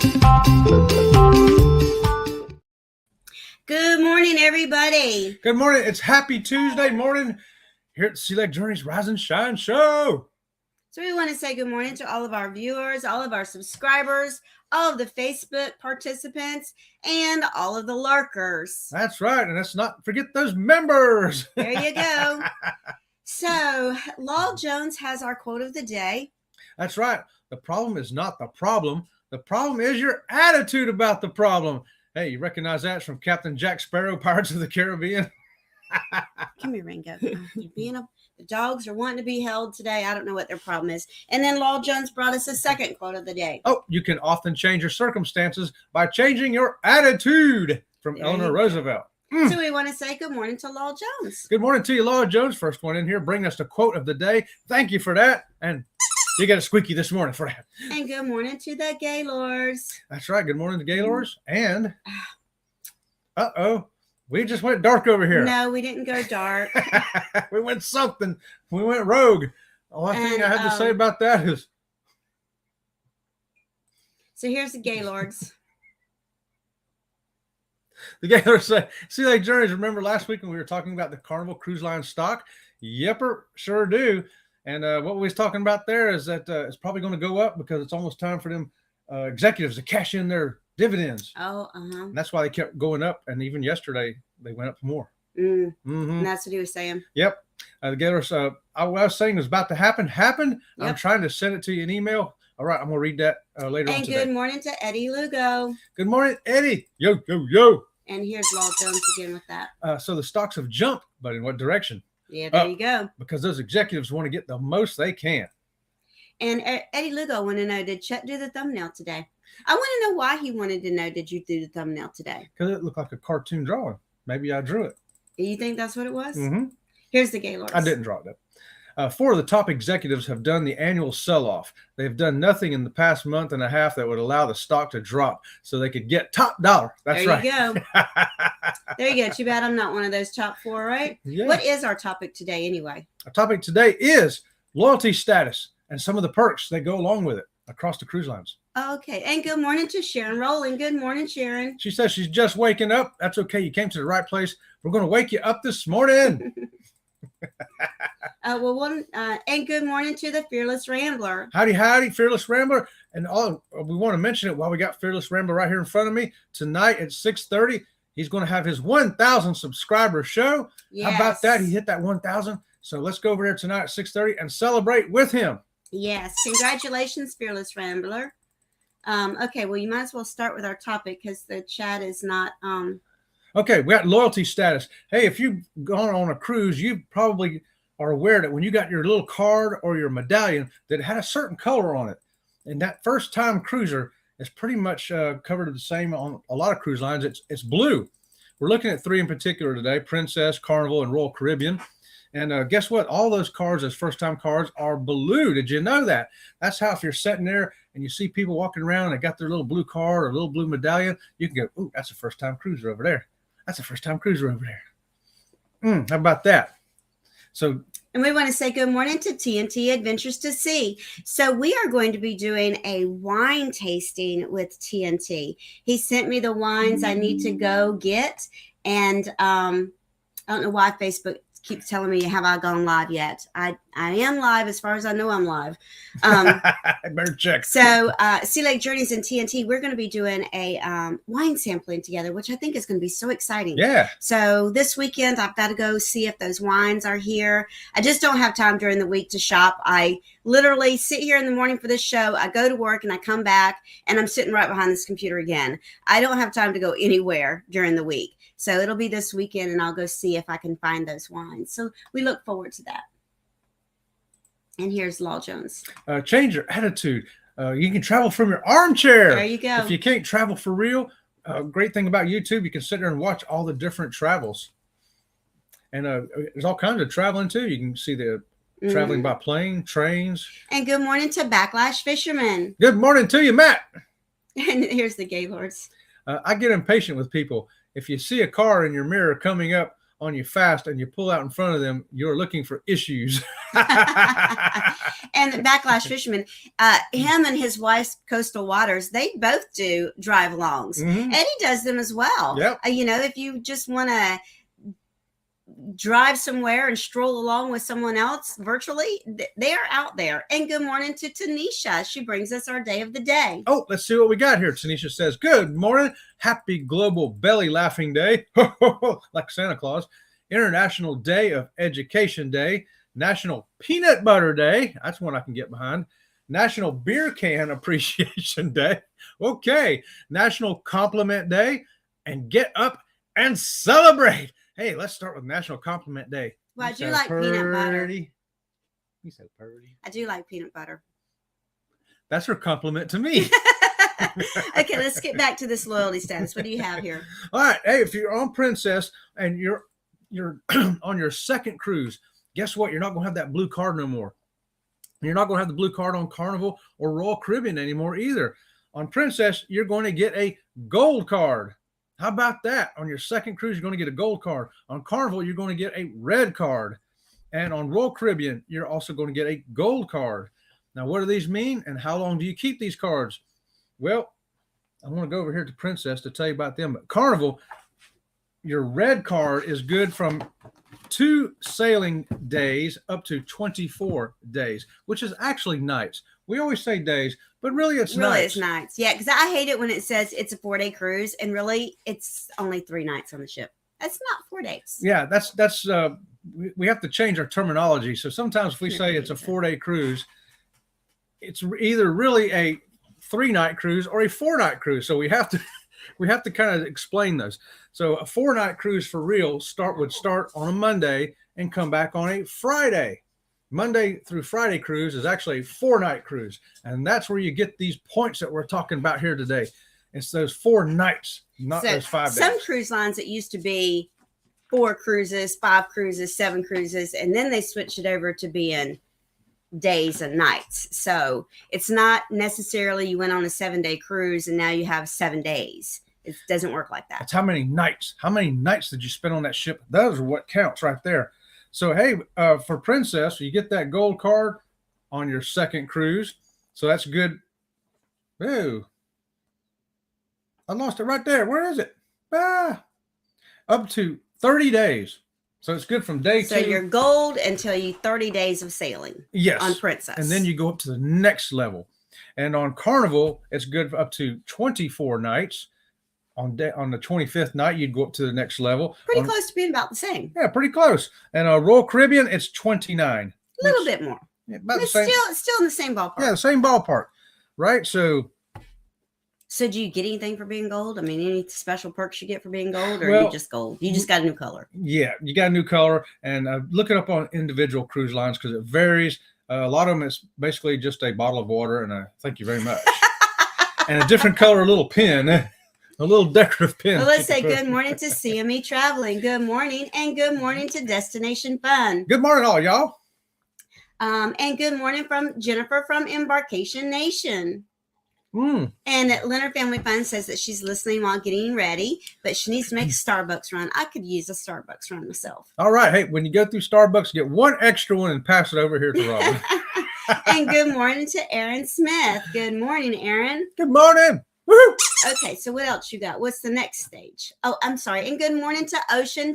Good morning, everybody. Good morning. It's Happy Tuesday morning here at the Select Journeys Rise and Shine Show. So we want to say good morning to all of our viewers, all of our subscribers, all of the Facebook participants, and all of the lurkers. That's right. And let's not forget those members. There you go. So Law Jones has our quote of the day. That's right. The problem is not the problem. The problem is your attitude about the problem. Hey, you recognize that from Captain Jack Sparrow, Pirates of the Caribbean? Come here, Ringo. The dogs are wanting to be held today. I don't know what their problem is. And then Law Jones brought us a second quote of the day. Oh, you can often change your circumstances by changing your attitude, from Eleanor Roosevelt. So we want to say good morning to Law Jones. Good morning to you, Law Jones. First one in here. Bring us the quote of the day. Thank you for that. And you got a squeaky this morning for that. And good morning to the Gaylords. That's right. Good morning to Gaylords. And, we just went dark over here. No, we didn't go dark. We went something. We went rogue. The only thing I had to say about that is. So here's the Gaylords. The Gaylords say, see, like Journeys, remember last week when we were talking about the Carnival Cruise Line stock? Yepper, sure do. And what we was talking about there is that it's probably going to go up because it's almost time for them executives to cash in their dividends. Oh, And that's why they kept going up. And even yesterday, they went up more. And that's what he was saying. Yep. The Gaylords, what I was saying was about to happen. Happened. Yep. I'm trying to send it to you in email. All right. I'm going to read that later on today. And good morning to Eddie Lugo. Good morning, Eddie. Yo, yo, yo. And here's Law Jones again with that. So the stocks have jumped, but in what direction? Yeah, there you go. Because those executives want to get the most they can. And Eddie Lugo want to know, did Chet do the thumbnail today? I want to know why he wanted to know, did you do the thumbnail today? Because it looked like a cartoon drawing. Maybe I drew it. You think that's what it was? Mm-hmm. Here's the Gaylords. I didn't draw it up. 4 of the top executives have done the annual sell-off. They've done nothing in the past month and a half that would allow the stock to drop so they could get top dollar. That's right. There you go. There you go. Too bad I'm not one of those top 4, right? Yeah. What is our topic today anyway? Our topic today is loyalty status and some of the perks that go along with it across the cruise lines. Okay. And good morning to Sharon Rowland. Good morning, Sharon. She says she's just waking up. That's okay. You came to the right place. We're going to wake you up this morning. And good morning to the Fearless Rambler. Howdy, howdy, Fearless Rambler. And we want to mention it while we got Fearless Rambler right here in front of me. Tonight at 6:30, he's going to have his 1,000 subscriber show. Yes. How about that? He hit that 1,000. So let's go over there tonight at 6:30 and celebrate with him. Yes. Congratulations, Fearless Rambler. Okay, well, you might as well start with our topic because the chat is not... Okay, we got loyalty status. Hey, if you've gone on a cruise, you probably are aware that when you got your little card or your medallion that had a certain color on it, and that first time cruiser is pretty much covered the same on a lot of cruise lines. It's blue. We're looking at 3 in particular today: Princess, Carnival, and Royal Caribbean. And guess what? All those cards, as first-time cards, are blue. Did you know that? That's how if you're sitting there and you see people walking around and they got their little blue card or little blue medallion, you can go, "Ooh, that's a first-time cruiser over there. That's a first-time cruiser over there." How about that? And we want to say good morning to TNT Adventures to Sea. So we are going to be doing a wine tasting with TNT. He sent me the wines I need to go get. And I don't know why Facebook keeps telling me, have I gone live yet? I am live. As far as I know, I'm live. I better check. So Sea Lake Journeys and TNT, we're going to be doing a wine sampling together, which I think is going to be so exciting. Yeah. So this weekend, I've got to go see if those wines are here. I just don't have time during the week to shop. I literally sit here in the morning for this show. I go to work and I come back and I'm sitting right behind this computer again. I don't have time to go anywhere during the week. So it'll be this weekend and I'll go see if I can find those wines. So we look forward to that. And here's Law Jones. Change your attitude. You can travel from your armchair. There you go. If you can't travel for real, great thing about YouTube, you can sit there and watch all the different travels. And there's all kinds of traveling too. You can see the traveling by plane, trains. And good morning to Backlash Fisherman. Good morning to you, Matt. And here's the Gaylords. I get impatient with people. If you see a car in your mirror coming up on you fast and you pull out in front of them, you're looking for issues. And the Backlash Fisherman, him and his wife's Coastal Waters, they both do drive-alongs. Mhm. Eddie does them as well. Yep. If you just want to drive somewhere and stroll along with someone else virtually, they are out there. And good morning to Tanisha. She brings us our day of the day. Oh, let's see what we got here. Tanisha says, good morning. Happy Global Belly Laughing Day. Like Santa Claus. International Day of Education Day. National Peanut Butter Day. That's one I can get behind. National Beer Can Appreciation Day. Okay. National Compliment Day. And get up and celebrate. Hey, let's start with National Compliment Day. Well, I do like peanut butter. You said purdy. I do like peanut butter. That's her compliment to me. Okay, let's get back to this loyalty status. What do you have here? All right. Hey, if you're on Princess and you're on your second cruise, guess what? You're not going to have that blue card no more. You're not going to have the blue card on Carnival or Royal Caribbean anymore either. On Princess, you're going to get a gold card. How about that? On your second cruise, you're going to get a gold card. On Carnival, you're going to get a red card. And on Royal Caribbean, you're also going to get a gold card. Now, what do these mean? And how long do you keep these cards? Well, I want to go over here to Princess to tell you about them. But Carnival, your red card is good from 2 sailing days up to 24 days, which is actually nights. We always say days, but really it's nights. Really, it's nights. Yeah, because I hate it when it says it's a 4-day cruise, and really it's only 3 nights on the ship. That's not 4 days. Yeah, that's we have to change our terminology. So sometimes if we say it's a 4-day cruise, it's either really a 3-night cruise or a 4-night cruise. So we have to kind of explain those. So a 4-night cruise for real would start on a Monday and come back on a Friday. Monday through Friday cruise is actually a 4-night cruise. And that's where you get these points that we're talking about here today. It's those 4 nights, not those 5 days. Some cruise lines, it used to be 4 cruises, 5 cruises, 7 cruises, and then they switched it over to being days and nights. So it's not necessarily you went on a 7-day cruise and now you have 7 days. It doesn't work like that. That's how many nights. How many nights did you spend on that ship? Those are what counts right there. So, hey, for Princess, you get that gold card on your second cruise. So that's good. Ooh. I lost it right there. Where is it? Up to 30 days. So it's good from day 2. So you're gold until you 30 days of sailing. Yes. On Princess. And then you go up to the next level. And on Carnival, it's good for up to 24 nights. On the 25th night, you'd go up to the next level. Pretty close to being about the same. Yeah, pretty close. And Royal Caribbean, it's 29. A little bit more. Yeah, about It's the same. still in the same ballpark. Yeah, the same ballpark, right? So do you get anything for being gold? I mean, any special perks you get for being gold, or Well, are you just gold? You just got a new color. yeah, you got a new color. And look it up on individual cruise lines because it varies. A lot of them is basically just a bottle of water and a thank you very much. And a different color little pin. A little decorative pin. Well, let's say good morning to CME Traveling. Good morning. And good morning to Destination Fun. Good morning, all y'all. And good morning from Jennifer from Embarkation Nation. And Leonard Family Fun says that she's listening while getting ready, but she needs to make a Starbucks run. I could use a Starbucks run myself. All right. Hey, when you go through Starbucks, get one extra one and pass it over here to Robin. And good morning to Aaron Smith. Good morning, Aaron. Good morning. Woo-hoo. Okay, so what else you got? What's the next stage? Oh, I'm sorry. And good morning to Ocean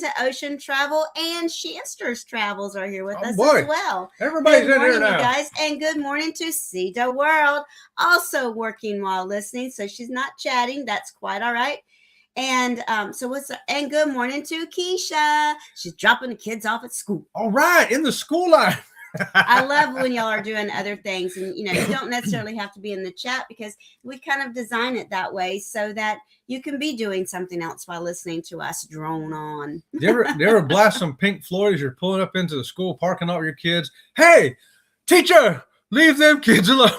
Travel, and Shansters Travels are here with us boy. as well. Everybody's Good in morning, here now. you guys, and good morning to Cedar World, also working while listening. So she's not chatting. That's quite all right. And and good morning to Keisha. She's dropping the kids off at school. All right, in the school line. I love when y'all are doing other things, and you don't necessarily have to be in the chat because we kind of design it that way so that you can be doing something else while listening to us drone on. Do you ever blast some Pink Floyd as you're pulling up into the school parking lot with your kids? Hey, teacher, leave them kids alone.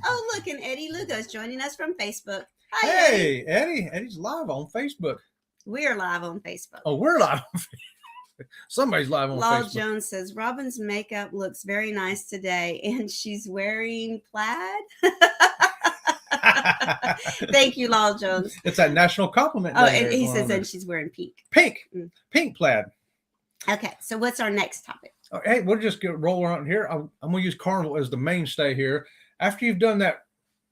Oh, look, and Eddie Lugo's joining us from Facebook. Hi, Hey, Eddie. Eddie's live on Facebook. We're live on Facebook. Oh, we're live on Facebook. Somebody's live on Law Facebook. Jones says Robin's makeup looks very nice today, and she's wearing plaid. Thank you, Lyle Jones. It's that national compliment. Oh, day and there he going says on there. that she's wearing pink. Pink. Mm. Pink plaid. Okay, so what's our next topic? Oh, hey, we'll just roll around here. I'm going to use Carnival as the mainstay here. After you've done that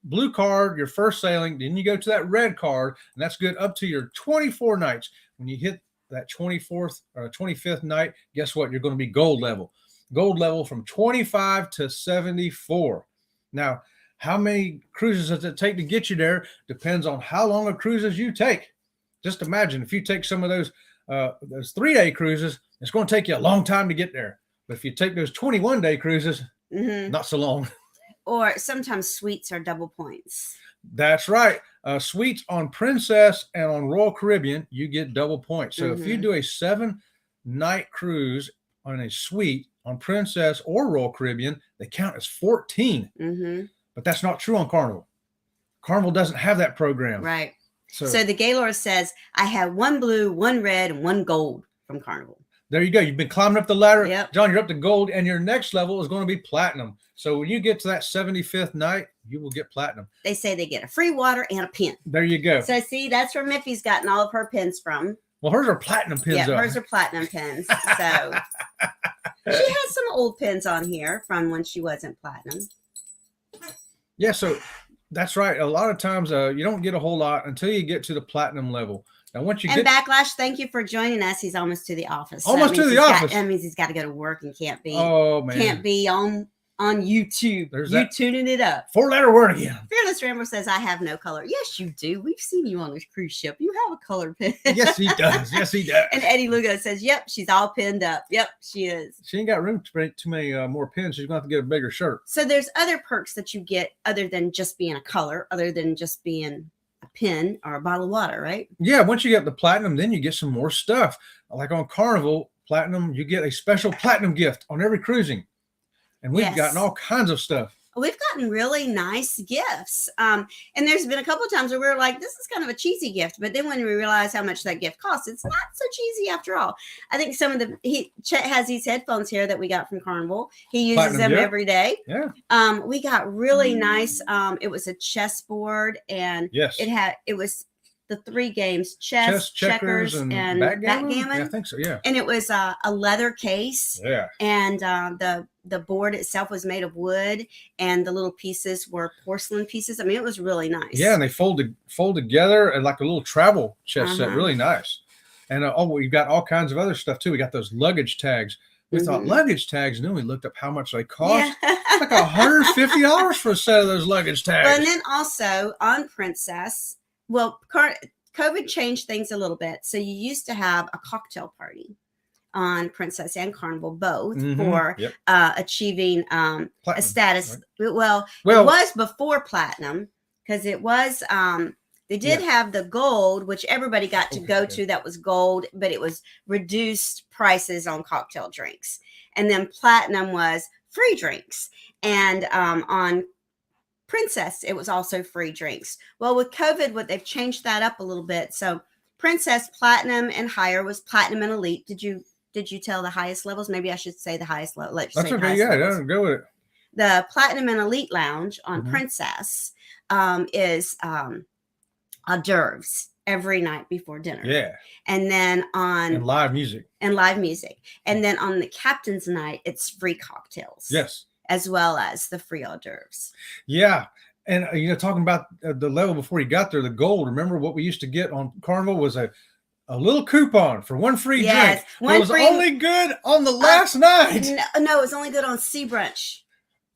blue card, your first sailing, then you go to that red card, and that's good up to your 24 nights. When you hit that 24th or 25th night, guess what? You're going to be gold level. Gold level from 25 to 74. Now, how many cruises does it take to get you there? Depends on how long of cruises you take. Just imagine if you take some of those 3-day cruises, it's going to take you a long time to get there. But if you take those 21-day cruises, not so long. Or sometimes suites are double points. That's right. Suites on Princess and on Royal Caribbean, you get double points. So if you do a 7-night cruise on a suite on Princess or Royal Caribbean, they count as 14. But that's not true on Carnival. Carnival doesn't have that program. Right. So the Gaylord says, I have 1 blue, 1 red, and 1 gold from Carnival. There you go. You've been climbing up the ladder. Yep. John, you're up to gold, and your next level is going to be platinum. So when you get to that 75th night, you will get platinum. They say they get a free water and a pin. There you go. So see, that's where Miffy's gotten all of her pins from. Well, hers are platinum pins. Yeah, hers are platinum pins. So she has some old pins on here from when she wasn't platinum. Yeah, so that's right. A lot of times you don't get a whole lot until you get to the platinum level. Now, once you get Backlash, thank you for joining us. He's almost to the office. Almost to the office. That means he's got to go to work and can't be. Oh man, can't be on YouTube. You're tuning it up. 4-letter word again. Fearless Ramble says, I have no color. Yes, you do. We've seen you on a cruise ship. You have a color pin. Yes, he does. Yes, he does. And Eddie Lugo says, yep, she's all pinned up. Yep, she is. She ain't got room to print too many more pins. She's going to have to get a bigger shirt. So there's other perks that you get other than just being a color, other than just being a pin or a bottle of water, right? Yeah, once you get the platinum, then you get some more stuff. Like on Carnival Platinum, you get a special platinum gift on every cruising. And we've gotten all kinds of stuff. We've gotten really nice gifts. And there's been a couple of times where we were like, this is kind of a cheesy gift. But then when we realize how much that gift costs, it's not so cheesy after all. I think some of Chet has these headphones here that we got from Carnival. He uses them every day. Yeah. We got really nice. It was a chessboard, and it was the 3 games: chess, checkers, and backgammon. Yeah, I think so. Yeah. And it was a leather case. Yeah. And the board itself was made of wood, and the little pieces were porcelain pieces. I mean, it was really nice. Yeah, and they fold together and like a little travel chest set. Really nice. And we've got all kinds of other stuff too. We got those luggage tags. We thought luggage tags, and then we looked up how much they cost. Yeah. It's like $150 for a set of those luggage tags. Well, and then also on Princess, COVID changed things a little bit. So you used to have a cocktail party on Princess and Carnival both for achieving a status. Right. Well, it was before platinum, because it was they did have the gold, which everybody got to go to. That was gold, but it was reduced prices on cocktail drinks. And then platinum was free drinks. And on Princess, it was also free drinks. Well, with COVID, they've changed that up a little bit. So Princess, platinum and higher was platinum and elite. Did you tell the highest levels? Maybe I should say the highest level. That's okay. Yeah, go with it. The Platinum and Elite Lounge on Princess is hors d'oeuvres every night before dinner. Yeah. And then and live music. And then on the Captain's Night, it's free cocktails. Yes. As well as the free hors d'oeuvres. Yeah. And, talking about the level before you got there, the gold, remember what we used to get on Carnival was a little coupon for 1 free drink. It was only good on the last night. No, it was only good on Sea Brunch.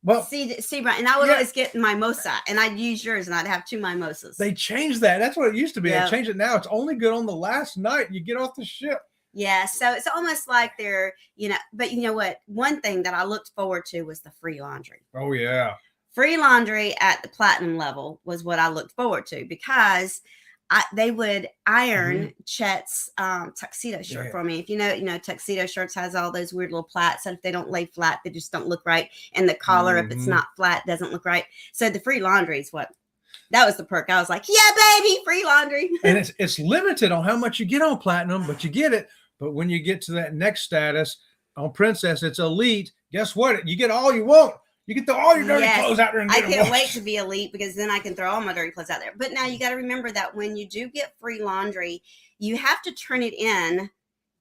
Well, Sea Brunch. And I would always get mimosa, and I'd use yours, and I'd have 2 mimosas. They changed that. That's what it used to be. They changed it now. It's only good on the last night you get off the ship. Yeah, so it's almost like they're, but you know what? One thing that I looked forward to was the free laundry. Oh, yeah. Free laundry at the platinum level was what I looked forward to, because they would iron Chet's tuxedo shirt for me. If you know, tuxedo shirts has all those weird little plaits, and if they don't lay flat, they just don't look right. And the collar, if it's not flat, doesn't look right. So the free laundry is that was the perk. I was like, yeah, baby, free laundry. And it's limited on how much you get on platinum, but you get it. But when you get to that next status on Princess, it's elite. Guess what? You get all you want. You can throw all your dirty Yes. clothes out there and I get them can't wait washed. to be elite because then I can throw all my dirty clothes out there. But now you got to remember that when you do get free laundry, you have to turn it in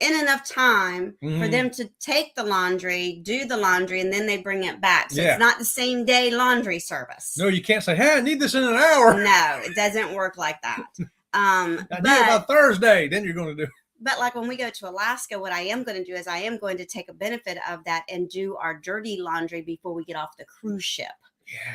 enough time for them to take the laundry, do the laundry, and then they bring it back. So it's not the same day laundry service. No, you can't say, hey, I need this in an hour. No, it doesn't work like that. I need it by Thursday. Then you're going to do it. But like when we go to Alaska, what I am going to do is I am going to take a benefit of that and do our dirty laundry before we get off the cruise ship.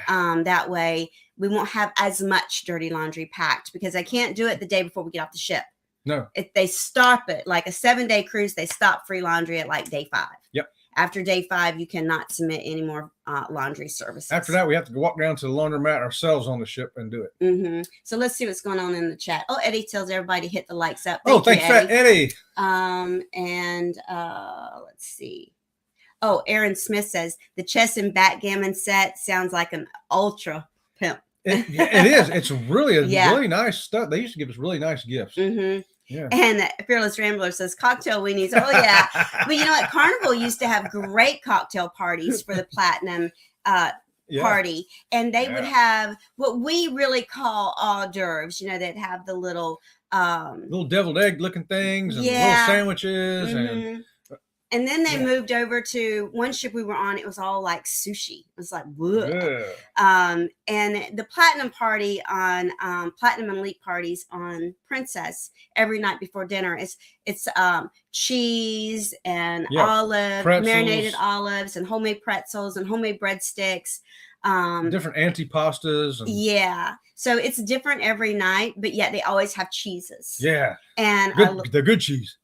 Yeah. That way we won't have as much dirty laundry packed because I can't do it the day before we get off the ship. No. If they stop it, like a 7-day cruise, they stop free laundry at like day 5. Yep. After day 5, you cannot submit any more laundry services. After that, we have to go walk down to the laundromat ourselves on the ship and do it. So let's see what's going on in the chat. Oh, Eddie tells everybody to hit the likes up. Thanks, Fat Eddie. And let's see. Oh, Aaron Smith says the chess and backgammon set sounds like an ultra pimp. It is. It's really really nice stuff. They used to give us really nice gifts. Yeah. And Fearless Rambler says cocktail weenies. Oh yeah. But you know what? Carnival used to have great cocktail parties for the platinum party, and they would have what we really call hors d'oeuvres. You know, they'd have the little deviled egg looking things and little sandwiches and then they moved over to one ship we were on. It was all like sushi. It was like, whoa. Yeah. And the platinum party on platinum and elite parties on Princess every night before dinner it's cheese and marinated olives and homemade pretzels and homemade breadsticks. Different antipastas. So it's different every night, but yet they always have cheeses. Yeah. And the good cheese.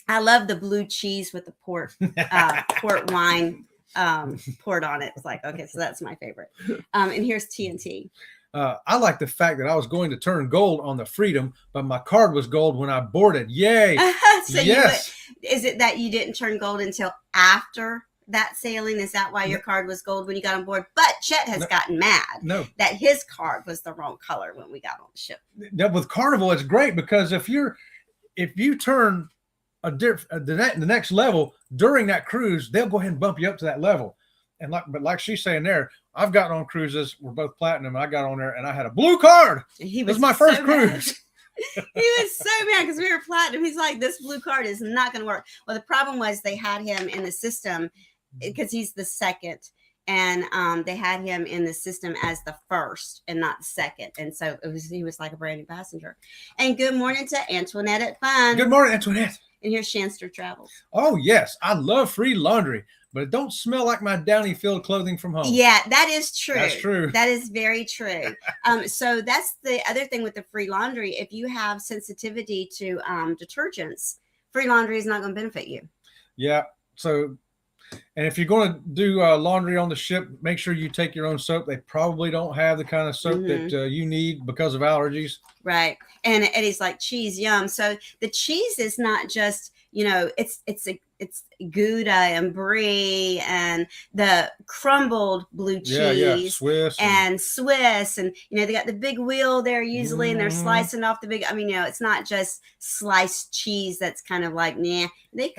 I love the blue cheese with the port wine poured on it. It's like, okay, so that's my favorite. And here's TNT. I like the fact that I was going to turn gold on the Freedom, but my card was gold when I boarded. Yay. So yes. Is it that you didn't turn gold until after that sailing? Is that why your card was gold when you got on board? But Chet has gotten mad that his card was the wrong color when we got on the ship. With Carnival, it's great because if you turn the next level during that cruise, they'll go ahead and bump you up to that level. And like she's saying there, I've gotten on cruises. We're both platinum. And I got on there and I had a blue card. It was my first cruise. He was so mad because we were platinum. He's like, this blue card is not going to work. Well, the problem was they had him in the system because he's the second. And they had him in the system as the first and not the second. And so he was like a brand new passenger. And good morning to Antoinette at Fun. Good morning, Antoinette. And here's Shanster Travels. Oh, yes. I love free laundry, but it don't smell like my Downy Field clothing from home. Yeah, that is true. That's true. That is very true. So that's the other thing with the free laundry. If you have sensitivity to detergents, free laundry is not going to benefit you. Yeah. So, and if you're going to do laundry on the ship, make sure you take your own soap. They probably don't have the kind of soap that you need because of allergies. Right. And Eddie's like, cheese, yum. So the cheese is not just, it's Gouda and Brie and the crumbled blue cheese Swiss and Swiss. And, they got the big wheel there usually, and they're slicing off the big, it's not just sliced cheese that's kind of like, nah. They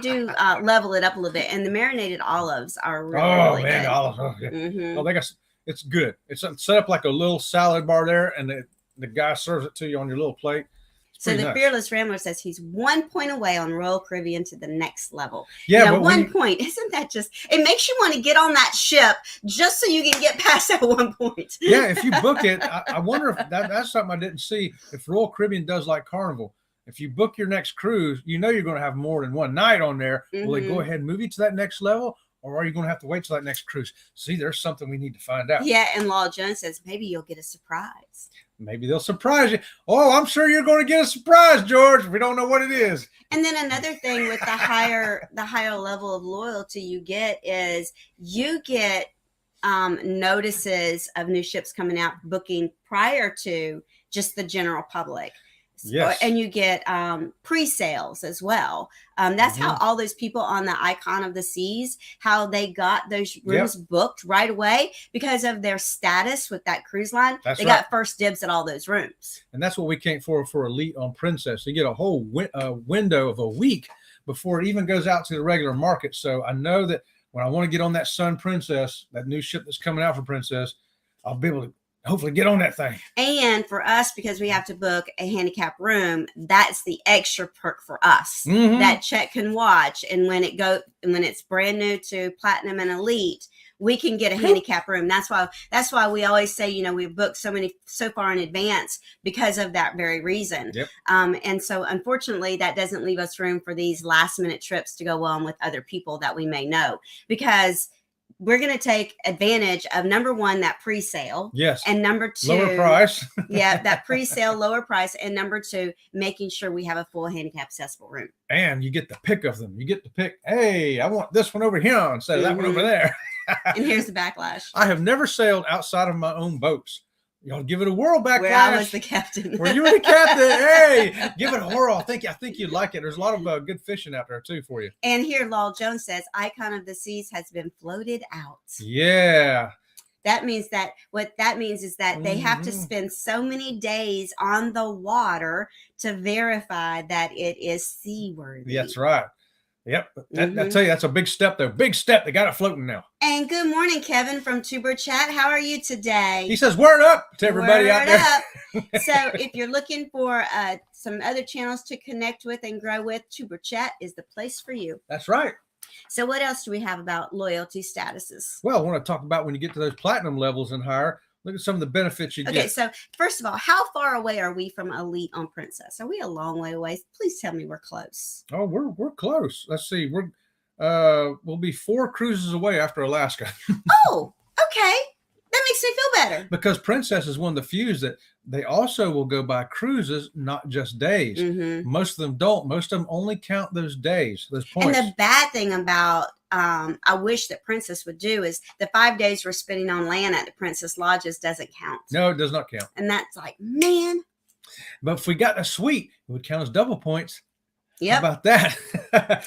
do level it up a little bit. And the marinated olives are really good. Olives. Oh, yeah. It's good. It's set up like a little salad bar there, and the guy serves it to you on your little plate. So the Fearless Rambler says he's 1 point away on Royal Caribbean to the next level. Yeah, but 1 point. Isn't that just, it makes you want to get on that ship just so you can get past that 1 point. Yeah, if you book it, I wonder if that's something I didn't see. If Royal Caribbean does like Carnival, if you book your next cruise, you're going to have more than one night on there. Will they go ahead and move you to that next level? Or are you going to have to wait till that next cruise? See, there's something we need to find out. Yeah, and Law Jones says maybe you'll get a surprise. Maybe they'll surprise you. Oh, I'm sure you're going to get a surprise, George. We don't know what it is. And then another thing with the higher level of loyalty you get is you get notices of new ships coming out, booking prior to just the general public. Yes. And you get pre-sales as well. That's how all those people on the Icon of the Seas, how they got those rooms booked right away because of their status with that cruise line. They got first dibs at all those rooms. And that's what we came for Elite on Princess. You get a whole window of a week before it even goes out to the regular market. So I know that when I want to get on that Sun Princess, that new ship that's coming out for Princess, I'll be able to hopefully get on that thing. And for us, because we have to book a handicap room, that's the extra perk for us. That Chet can watch, and when it's brand new to Platinum and Elite, we can get a handicap room. That's why we always say, we booked so far in advance because of that very reason. Yep. And so unfortunately that doesn't leave us room for these last minute trips to go on with other people that we may know, because we're going to take advantage of, number one, that pre-sale. Yes. And number two, lower price. Yeah, that pre-sale, lower price. And number two, making sure we have a full handicap accessible room. And you get the pick of them. You get to pick, hey, I want this one over here instead of that one over there. And here's the backlash. I have never sailed outside of my own boats. Y'all give it a whirl, Backlash. Where I was the captain. Were you the captain? Hey, give it a whirl. I think you'd like it. There's a lot of good fishing out there too for you. And here, Lowell Jones says, Icon of the Seas has been floated out. Yeah. That means that they have to spend so many days on the water to verify that it is seaworthy. That's right. Yep. I tell you, that's a big step, though. Big step. They got it floating now. And good morning, Kevin from Tuber Chat. How are you today? He says, word up to everybody out there. So if you're looking for some other channels to connect with and grow with, Tuber Chat is the place for you. That's right. So what else do we have about loyalty statuses? Well, I want to talk about when you get to those platinum levels and higher. Look at some of the benefits you get. Okay, so first of all, how far away are we from Elite on Princess? Are we a long way away? Please tell me we're close. Oh, we're close. Let's see. We'll be 4 cruises away after Alaska. Oh, okay. That makes me feel better. Because Princess is one of the few that they also will go by cruises, not just days. Most of them don't. Most of them only count those days, those points. And the bad thing about I wish that Princess would do is the 5 days we're spending on land at the Princess Lodges doesn't count. No, it does not count. And that's like, man. But if we got a suite, it would count as double points. Yep. How about that?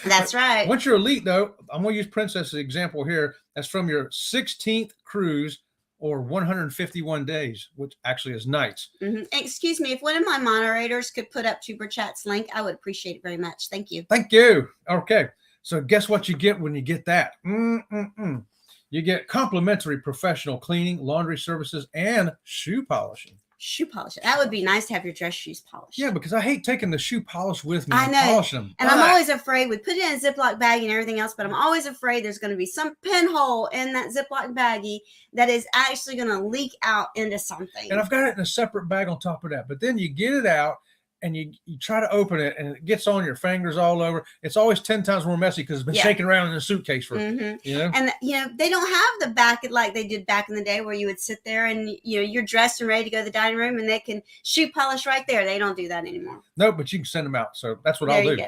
That's right. Once you're Elite, though, I'm going to use Princess as an example here. That's from your 16th cruise or 151 days, which actually is nights. Excuse me, if one of my moderators could put up Tuber Chat's link, I would appreciate it very much. Thank you. Thank you. Okay. So guess what you get when you get that? You get complimentary professional cleaning, laundry services, and shoe polishing. Shoe polishing. That would be nice to have your dress shoes polished. Yeah, because I hate taking the shoe polish with me. I know. Polishing them. And I'm always afraid. We put it in a Ziploc bag and everything else, but I'm always afraid there's going to be some pinhole in that Ziploc baggie that is actually going to leak out into something. And I've got it in a separate bag on top of that. But then you get it out and you try to open it and it gets on your fingers all over. It's always 10 times more messy because it's been shaking around in a suitcase for, And, they don't have the back like they did back in the day where you would sit there and, you're dressed and ready to go to the dining room and they can shoe polish right there. They don't do that anymore. No, but you can send them out. So that's what I'll do.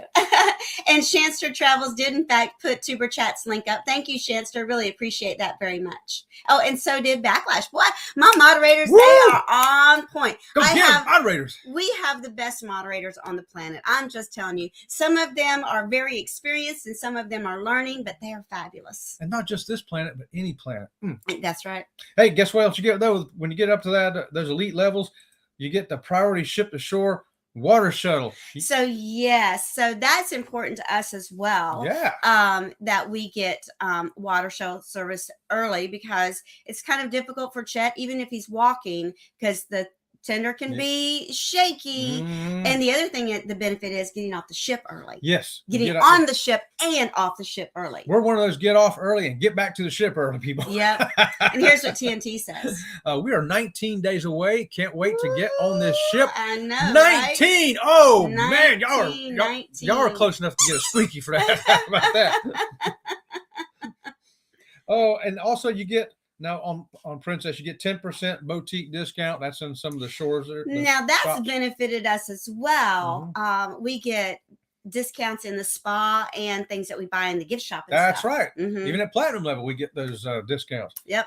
And Shanster Travels did, in fact, put Tuber Chat's link up. Thank you, Shanster. Really appreciate that very much. Oh, and so did Backlash. Boy, my moderators, they are on point. Moderators. We have the best moderators on the planet. I'm just telling you. Some of them are very experienced and some of them are learning, but they are fabulous. And not just this planet, but any planet. That's right. Hey, guess what else you get, though? When you get up to those Elite levels, you get the priority ship to shore water shuttle. So yes, so that's important to us as well. Yeah. That we get water shuttle service early because it's kind of difficult for Chet, even if he's walking, because the tender can be shaky. And the other thing, the benefit is getting off the ship early. Yes. Getting on the ship and off the ship early. We're one of those get off early and get back to the ship early people. Yep. And here's what TNT says. We are 19 days away. Can't wait to get on this ship. I know. 19. Right? Oh, 19, man. Y'all are close enough to get a squeaky for that. How about that? Oh, and also you get, now on Princess, you get 10% boutique discount. That's in some of the shores there. Now that's benefited us as well. We get discounts in the spa and things that we buy in the gift shop. That's right. Even at platinum level, we get those discounts. Yep.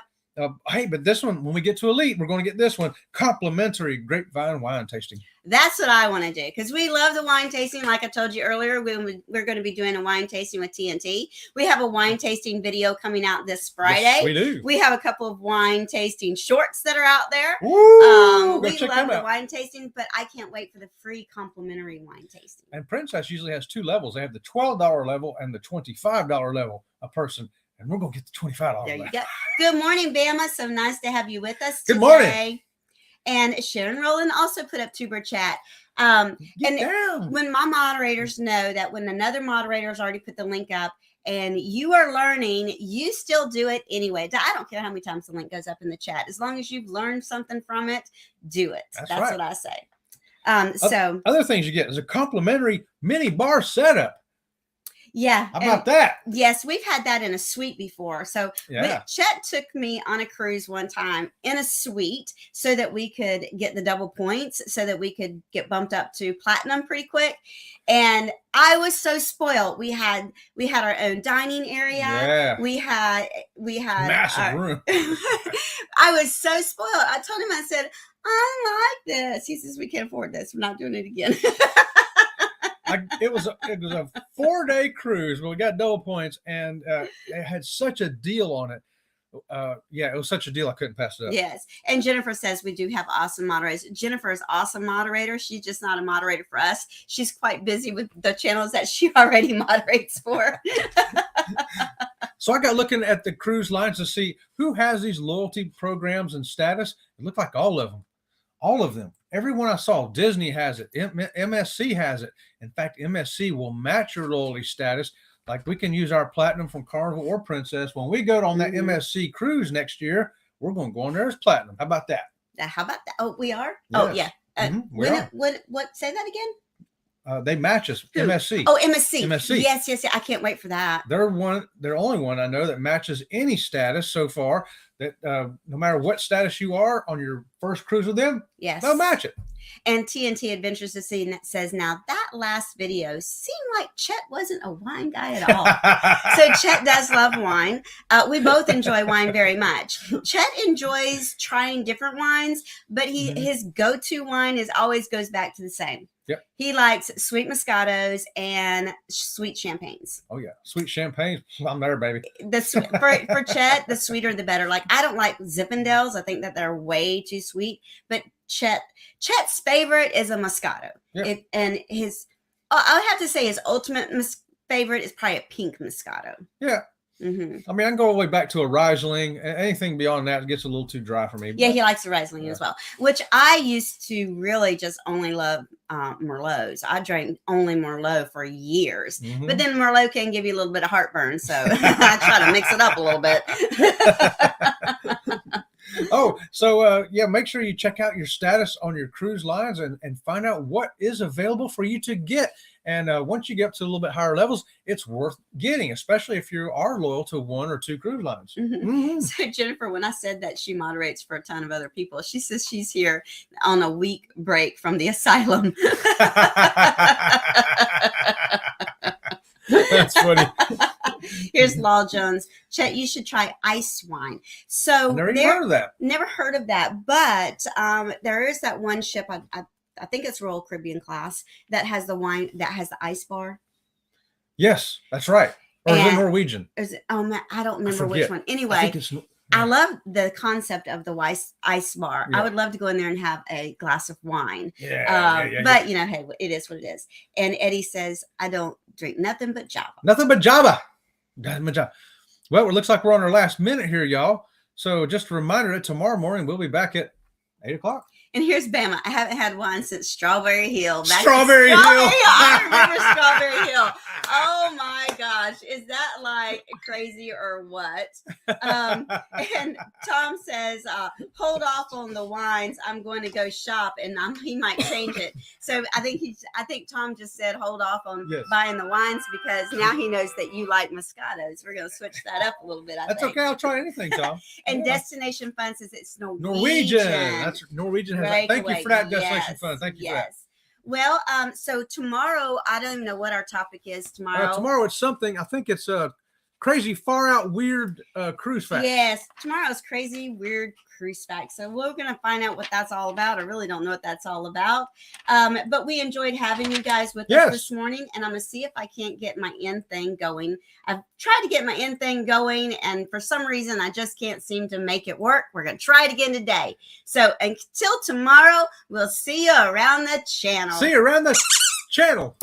Hey, but this one, when we get to Elite, we're going to get this one, complimentary grapevine wine tasting. That's what I want to do because we love the wine tasting. Like I told you earlier, we're going to be doing a wine tasting with TNT. We have a wine tasting video coming out this Friday. Yes, we do. We have a couple of wine tasting shorts that are out there. Woo, we love the wine tasting, but I can't wait for the free complimentary wine tasting. And Princess usually has 2 levels. They have the $12 level and the $25 level a person. and we're going to get the $25. There you go. Good morning, Bama. So nice to have you with us today. Good morning. And Sharon Rowland also put up Tuber Chat. Get and down. when my moderators know that when another moderator has already put the link up and you are learning, you still do it anyway. I don't care how many times the link goes up in the chat. As long as you've learned something from it, do it. That's right. what I say. So other things you get is a complimentary mini bar setup. Yeah. How about that? Yes, we've had that in a suite before. So Chet took me on a cruise one time in a suite so that we could get the double points, so that we could get bumped up to platinum pretty quick. And I was so spoiled. We had our own dining area. Yeah. We had massive room. I was so spoiled. I told him, I said, I like this. He says, we can't afford this. We're not doing it again. It was a 4-day cruise, but we got double points, and it had such a deal on it. It was such a deal I couldn't pass it up. Yes, and Jennifer says we do have awesome moderators. Jennifer is awesome moderator. She's just not a moderator for us. She's quite busy with the channels that she already moderates for. So I got looking at the cruise lines to see who has these loyalty programs and status. It looked like all of them. All of them. Everyone I saw, Disney has it. MSC has it. In fact, MSC will match your loyalty status. Like we can use our platinum from Carnival or Princess. When we go on that MSC cruise next year, we're going to go on there as platinum. How about that? How about that? Oh, we are? Yes. Oh, yeah. What? Say that again? They match us. Who? MSC. Oh, MSC. MSC. Yes. I can't wait for that. They're only one I know that matches any status so far. That no matter what status you are on your first cruise with them, yes, they'll match it. And TNT Adventures to See says, now that last video seemed like Chet wasn't a wine guy at all. So Chet does love wine. We both enjoy wine very much. Chet enjoys trying different wines, but his go-to wine always goes back to the same. Yep. He likes sweet Moscatos and sweet champagnes. Oh yeah, sweet champagne. I'm there, baby. For Chet, the sweeter the better. Like I don't like Zinfandels. I think that they're way too sweet. But Chet's favorite is a Moscato. Yep. I would have to say his ultimate favorite is probably a pink Moscato. Yeah. Mm-hmm. I mean, I can go all the way back to a Riesling. Anything beyond that gets a little too dry for me. Yeah, he likes the Riesling as well, which I used to really just only love Merlots. I drank only Merlot for years, but then Merlot can give you a little bit of heartburn, so I try to mix it up a little bit. Make sure you check out your status on your cruise lines and find out what is available for you to get. And once you get up to a little bit higher levels, it's worth getting, especially if you are loyal to one or two cruise lines. So Jennifer, when I said that she moderates for a ton of other people, she says she's here on a week break from the asylum. That's funny. Here's Law Jones. Chet, you should try ice wine. So never heard of that. Never heard of that. But there is that one ship, I think it's Royal Caribbean class, that has the wine, that has the ice bar. Yes, that's right. Or is it Norwegian? I don't remember which one. Anyway, I love the concept of the ice bar. Yeah. I would love to go in there and have a glass of wine. But you know, hey, it is what it is. And Eddie says, I don't drink nothing but Java. Nothing but Java. Well, it looks like we're on our last minute here, y'all. So just a reminder that tomorrow morning we'll be back at 8:00. And here's Bama. I haven't had wine since Strawberry Hill. Strawberry Hill. I remember Strawberry Hill. Oh my gosh. Is that like crazy or what? And Tom says, hold off on the wines. I'm going to go shop, and he might change it. So I think Tom just said hold off on buying the wines because now he knows that you like Moscatos. We're going to switch that up a little bit. That's okay. I'll try anything, Tom. And Destination Fun says it's Norwegian. That's Norwegian. Thank you for that, Destination Fun. Thank you for that. Well, so tomorrow, I don't even know what our topic is tomorrow. Tomorrow it's something, I think it's a crazy, far out, weird cruise facts. Yes, tomorrow's crazy, weird cruise facts. So we're going to find out what that's all about. I really don't know what that's all about. But we enjoyed having you guys with us this morning. And I'm going to see if I can't get my end thing going. I've tried to get my end thing going, and for some reason, I just can't seem to make it work. We're going to try it again today. So until tomorrow, we'll see you around the channel. See you around the channel.